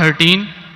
13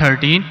13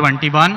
21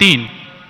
3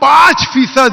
5%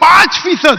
5%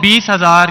20,000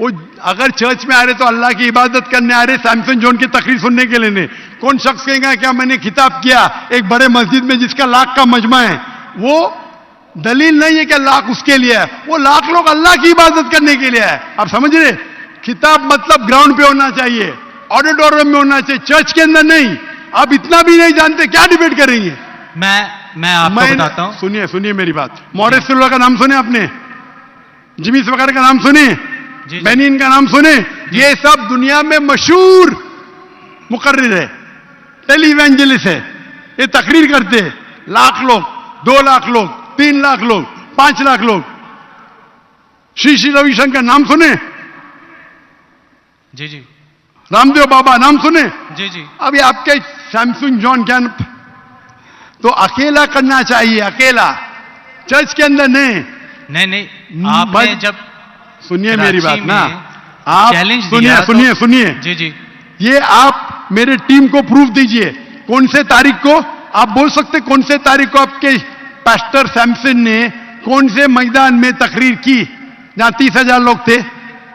वो अगर चर्च में आ रहे तो अल्लाह की इबादत करने आ रहे, सैमसन जॉन की तकरीर सुनने के लिए नहीं। कौन शख्स कहेगा क्या मैंने खिताब किया एक बड़े मस्जिद में जिसका लाख का मजमा है, वो दलील नहीं है कि लाख उसके लिए है, वो लाख लोग अल्लाह की इबादत करने के लिए है। आप समझ रहे? खिताब मतलब ग्राउंड पे होना चाहिए, ऑडिटोरियम में होना चाहिए, चर्च के अंदर नहीं। आप इतना भी नहीं जानते, क्या डिबेट करेंगे? मैं आपको बताता हूं। सुनिए मेरी बात। मॉरिस सिल्वा का नाम सुने आपने? जिमी वगैरह का नाम सुने? बेनिन का नाम सुने? ये सब दुनिया में मशहूर मुकर्रिर है, टेली इवेंजलिस्ट है। ये तकरीर करते हैं, लाख लोग, 2 लाख लोग, 3 लाख लोग, 5 लाख लोग। श्री रविशंकर नाम सुने? जी जी। रामदेव बाबा नाम सुने? जी जी। अभी आपके सैमसंग जॉन क्या तो अकेला करना चाहिए, अकेला, चर्च के अंदर नहीं। आपने जब सुनिए मेरी बात ना, आप सुनिए जी जी। ये आप मेरे टीम को प्रूफ दीजिए, कौन से तारीख को आप बोल सकते, कौन से तारीख को आपके पास्टर सैमसन ने कौन से मैदान में तकरीर की जहां 30,000 लोग थे?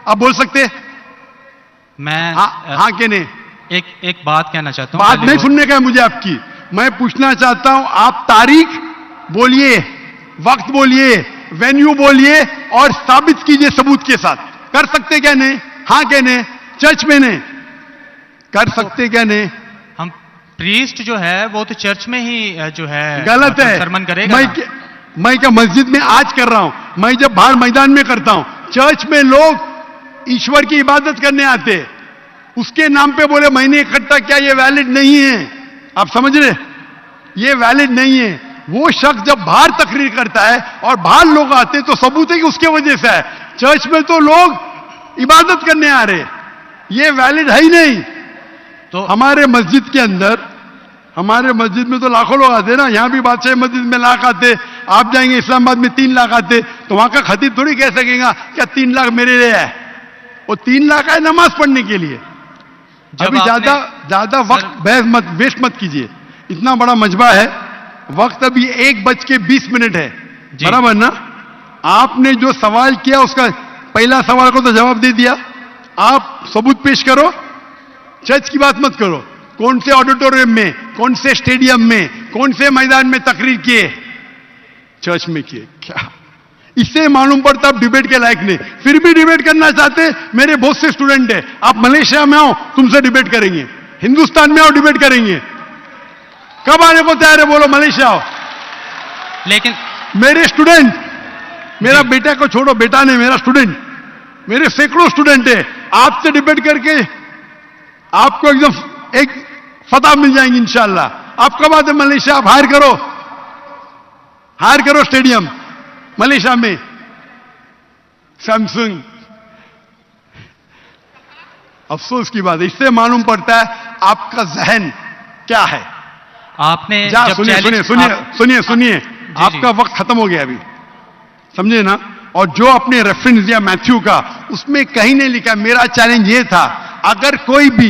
आप बोल सकते? मैं हाँ कि नहीं? एक बात कहना चाहता हूं। बात नहीं सुनने का है मुझे आपकी, मैं पूछना चाहता हूं, आप तारीख बोलिए, वक्त बोलिए, वेन्यू बोलिए और साबित कीजिए सबूत के साथ। कर सकते क्या नहीं? हाँ क्या नहीं? चर्च में नहीं कर सकते क्या नहीं? हम प्रीस्ट जो है वो तो चर्च में ही जो है गलत है, सरमन करेगा। मैं क्या मस्जिद में आज कर रहा हूं, मैं जब बाहर मैदान में करता हूं। चर्च में लोग ईश्वर की इबादत करने आते, उसके नाम पे बोले मैंने इकट्ठा किया, ये वैलिड नहीं है। आप समझ रहे? ये वैलिड नहीं है। वो शख्स जब बाहर तकरीर करता है और बाहर लोग आते तो सबूत है कि उसके वजह से है। चर्च में तो लोग इबादत करने आ रहे, ये वैलिड है ही नहीं। तो हमारे मस्जिद के अंदर, हमारे मस्जिद में तो लाखों लोग आते ना, यहां भी बादशाह मस्जिद में लाख आते, आप जाएंगे इस्लामाबाद में 3 लाख आते, तो वहां का खतीब थोड़ी कह सकेगा क्या 3 लाख मेरे लिए है। वो 3 लाख है नमाज पढ़ने के लिए। अभी ज्यादा वक्त वेस्ट मत कीजिए, इतना बड़ा मजबा है, वक्त अभी 1:20 है, बराबर ना? आपने जो सवाल किया उसका पहला सवाल को तो जवाब दे दिया। आप सबूत पेश करो, चर्च की बात मत करो। कौन से ऑडिटोरियम में, कौन से स्टेडियम में, कौन से मैदान में तकरीर किए? चर्च में किए। क्या इससे मालूम पड़ता आप डिबेट के लायक नहीं? फिर भी डिबेट करना चाहते। मेरे बहुत से स्टूडेंट हैं, आप मलेशिया में आओ तुमसे डिबेट करेंगे, हिंदुस्तान में आओ डिबेट करेंगे। कब आने को तैयार है बोलो? मलेशिया आओ। लेकिन मेरे स्टूडेंट, मेरा बेटा को छोड़ो, बेटा नहीं, मेरा स्टूडेंट, मेरे सैकड़ों स्टूडेंट है, आपसे डिबेट करके आपको एकदम एक फतह मिल जाएंगे इंशाल्लाह। आप कब आते मलेशिया? आप हायर करो स्टेडियम मलेशिया में। सैमसंग, अफसोस की बात है, इससे मालूम पड़ता है आपका जहन क्या है। आपने सुनिए, आपका वक्त खत्म हो गया अभी, समझे ना? और जो आपने रेफरेंस दिया मैथ्यू का, उसमें कहीं नहीं लिखा। मेरा चैलेंज ये था, अगर कोई भी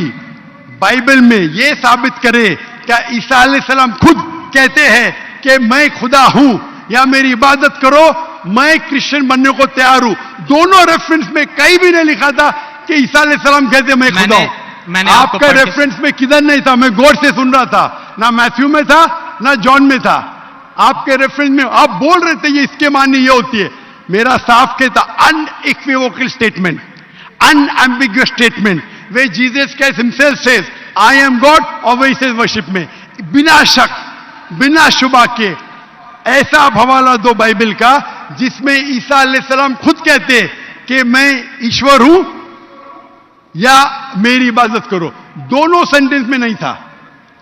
बाइबल में ये साबित करे क्या ईसा अलैहिस्सलाम खुद कहते हैं कि मैं खुदा हूं या मेरी इबादत करो, मैं क्रिश्चियन बनने को तैयार हूं। दोनों रेफरेंस में कहीं भी नहीं लिखा था कि ईसा अलैहिस्सलाम कहते मैं खुदा हूं। आपका रेफरेंस में किधर नहीं था, मैं गौर से सुन रहा था, ना मैथ्यू में था ना जॉन में था। आपके रेफरेंस में आप बोल रहे थे ये इसके मानी ये होती है। मेरा साफ कहता unequivocal statement, unambiguous statement, way Jesus Christ himself says I am God और वही सेज वर्शिप में, बिना शक बिना शुबा के ऐसा हवाला दो बाइबल का जिसमें ईसा अलैहिस्सलाम खुद कहते कि मैं ईश्वर हूं या मेरी इबादत करो। दोनों सेंटेंस में नहीं था,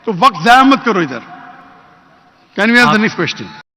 तो वक्त जाया मत करो इधर। Can we have the next question?